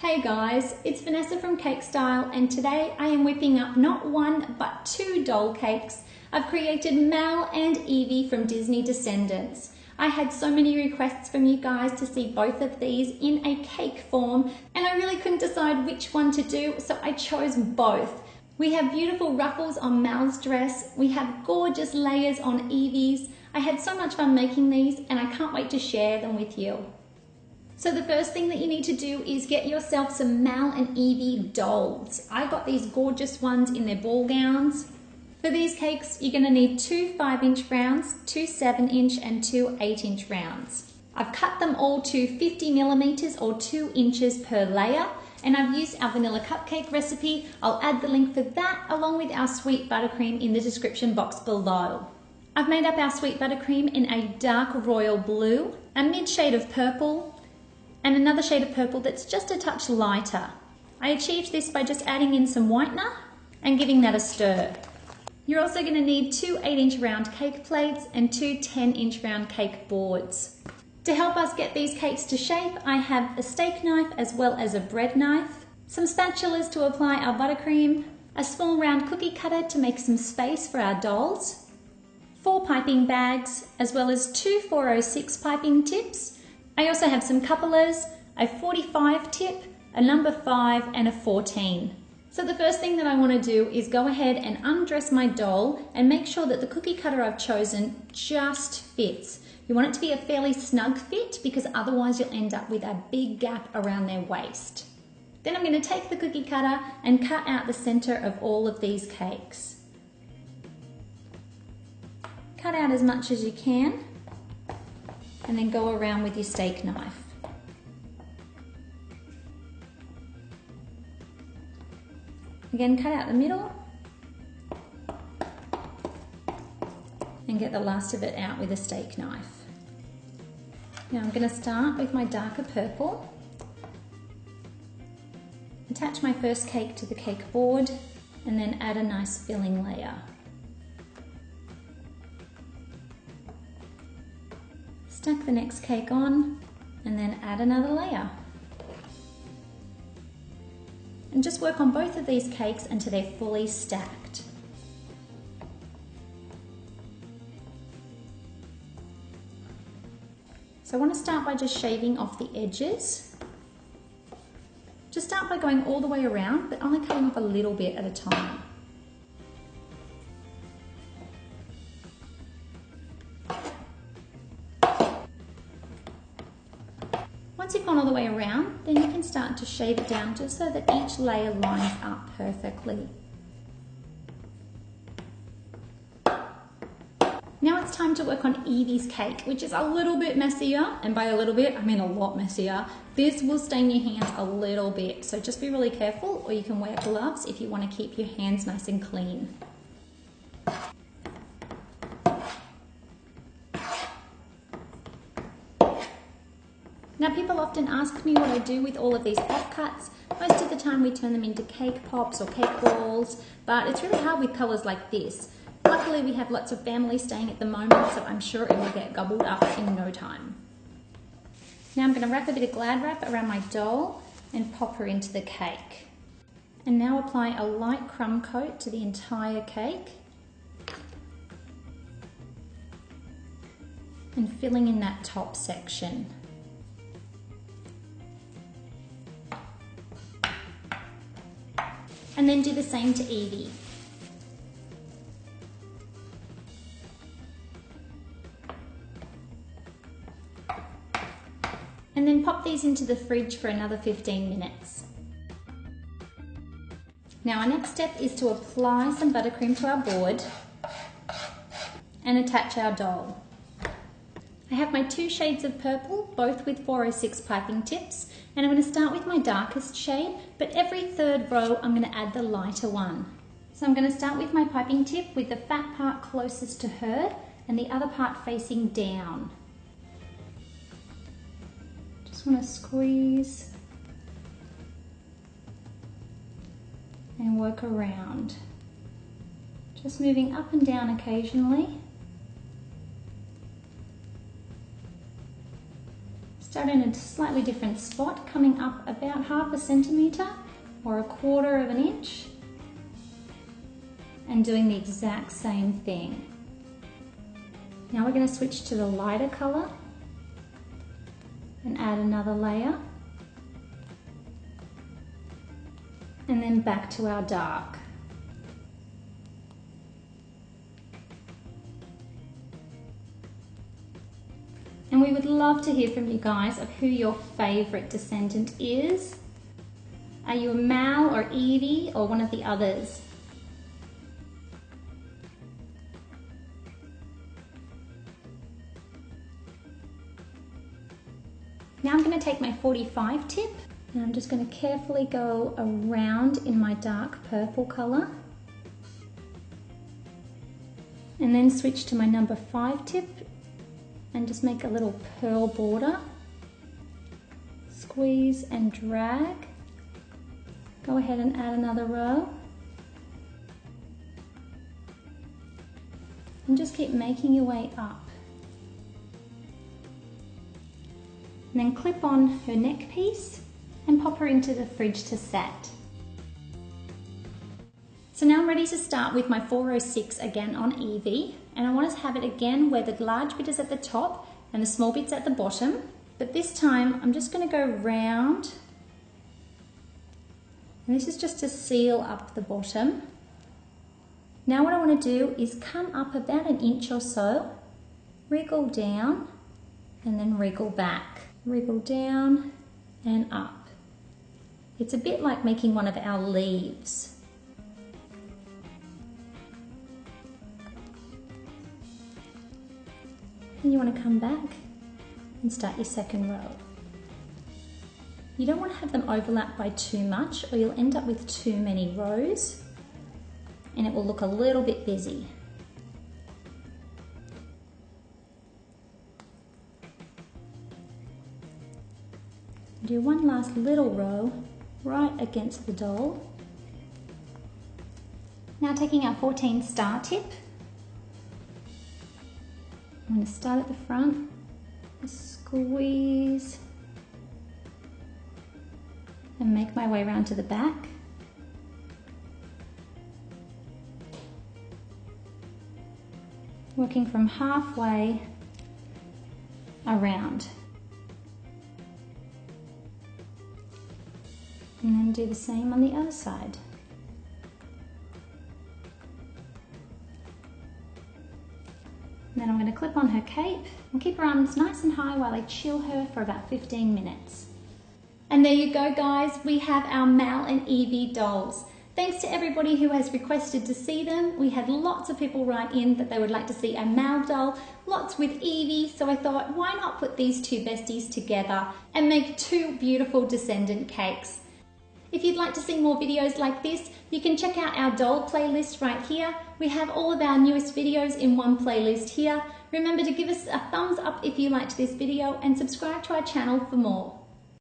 Hey guys, it's Vanessa from Cake Style, and today I am whipping up not one but two doll cakes. I've created Mal and Evie from Disney Descendants. I had so many requests from you guys to see both of these in a cake form, and I really couldn't decide which one to do, so I chose both. We have beautiful ruffles on Mal's dress, we have gorgeous layers on Evie's. I had so much fun making these and I can't wait to share them with you. So the first thing that you need to do is get yourself some Mal and Evie dolls. I got these gorgeous ones in their ball gowns. For these cakes, you're going to need two 5-inch rounds, two 7-inch and two 8-inch rounds. I've cut them all to 50 millimeters or 2 inches per layer, and I've used our vanilla cupcake recipe. I'll add the link for that along with our sweet buttercream in the description box below. I've made up our sweet buttercream in a dark royal blue, a mid shade of purple, and another shade of purple that's just a touch lighter. I achieved this by just adding in some whitener and giving that a stir. You're also going to need two 8-inch round cake plates and two 10-inch round cake boards. To help us get these cakes to shape, I have a steak knife as well as a bread knife, some spatulas to apply our buttercream, a small round cookie cutter to make some space for our dolls, 4 piping bags, as well as two 406 piping tips. I also have some couplers, a 45 tip, a number 5 and a 14. So the first thing that I want to do is go ahead and undress my doll and make sure that the cookie cutter I've chosen just fits. You want it to be a fairly snug fit because otherwise you'll end up with a big gap around their waist. Then I'm going to take the cookie cutter and cut out the center of all of these cakes. Cut out as much as you can, and then go around with your steak knife. Again, cut out the middle and get the last of it out with a steak knife. Now I'm going to start with my darker purple. Attach my first cake to the cake board and then add a nice filling layer. Stack the next cake on and then add another layer. And just work on both of these cakes until they're fully stacked. So I want to start by just shaving off the edges. Just start by going all the way around, but only cutting off a little bit at a time. Once you've gone all the way around, then you can start to shave it down just so that each layer lines up perfectly. Now it's time to work on Evie's cake, which is a little bit messier, and by a little bit, I mean a lot messier. This will stain your hands a little bit, so just be really careful, or you can wear gloves if you want to keep your hands nice and clean. Now people often ask me what I do with all of these pop cuts. Most of the time we turn them into cake pops or cake balls, but it's really hard with colours like this. Luckily we have lots of family staying at the moment, so I'm sure it will get gobbled up in no time. Now I'm going to wrap a bit of Glad wrap around my doll and pop her into the cake. And now apply a light crumb coat to the entire cake. And filling in that top section. And then do the same to Evie. And then pop these into the fridge for another 15 minutes. Now our next step is to apply some buttercream to our board and attach our doll. I have my two shades of purple, both with 406 piping tips, and I'm going to start with my darkest shade, but every third row I'm going to add the lighter one. So I'm going to start with my piping tip with the fat part closest to her and the other part facing down. Just want to squeeze and work around. Just moving up and down occasionally. Start in a slightly different spot, coming up about 1/2 centimetre or 1/4 inch, and doing the exact same thing. Now we're going to switch to the lighter colour and add another layer, and then back to our dark. And we would love to hear from you guys of who your favourite descendant is. Are you a Mal or Evie or one of the others? Now I'm going to take my 45 tip and I'm just going to carefully go around in my dark purple colour, and then switch to my number 5 tip and just make a little pearl border. Squeeze and drag. Go ahead and add another row. And just keep making your way up. And then clip on her neck piece and pop her into the fridge to set. So now I'm ready to start with my 406 again on Evie, and I want to have it again where the large bit is at the top and the small bit's at the bottom, but this time I'm just going to go round, and this is just to seal up the bottom. Now what I want to do is come up about 1 inch or so, wriggle down and then wriggle back. Wriggle down and up. It's a bit like making one of our leaves. And you want to come back and start your second row. You don't want to have them overlap by too much or you'll end up with too many rows and it will look a little bit busy. Do one last little row right against the doll. Now taking our 14 star tip, I'm going to start at the front, squeeze, and make my way around to the back. Working from halfway around. And then do the same on the other side. And then I'm going to clip on her cape and keep her arms nice and high while I chill her for about 15 minutes. And there you go guys, we have our Mal and Evie dolls. Thanks to everybody who has requested to see them. We had lots of people write in that they would like to see a Mal doll, lots with Evie, so I thought why not put these two besties together and make two beautiful descendant cakes. If you'd like to see more videos like this, you can check out our doll playlist right here. We have all of our newest videos in one playlist here. Remember to give us a thumbs up if you liked this video and subscribe to our channel for more.